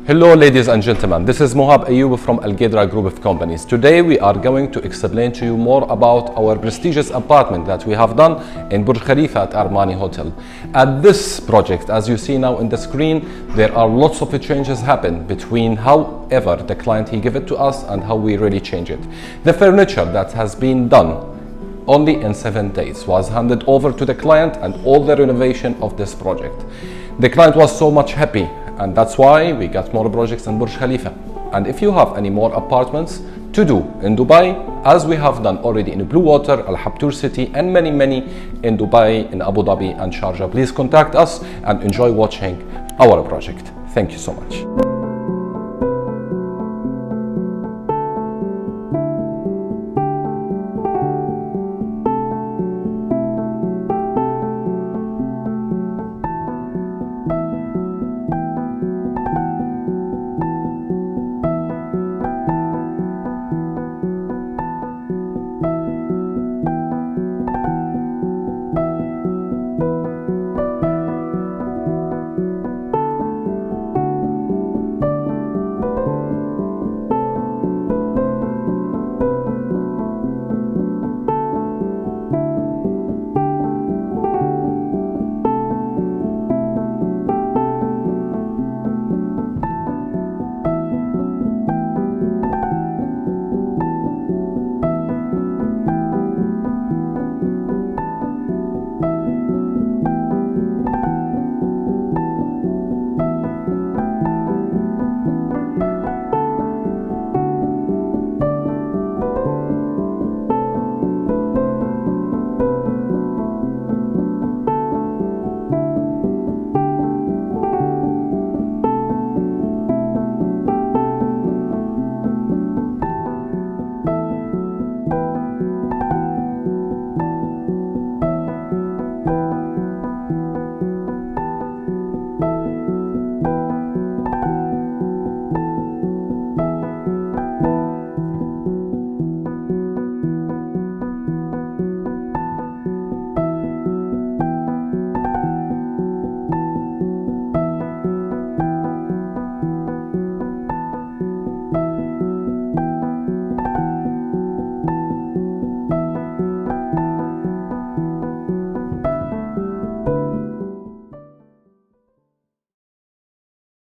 Hello ladies and gentlemen, this is Mohab Ayoub from Algedra Group of companies. Today we are going to explain to you more about our prestigious apartment that we have done in Burj Khalifa at Armani Hotel. At this project, as you see now in the screen, there are lots of changes happen between however the client he give it to us and how we really change it. The furniture that has been done only in 7 days was handed over to the client and all the renovation of this project. The client was so much happy, and that's why we got more projects in Burj Khalifa. And if you have any more apartments to do in Dubai, as we have done already in Blue Water, Al-Habtoor City, and many in Dubai, in Abu Dhabi and Sharjah, please contact us and enjoy watching our project. Thank you so much.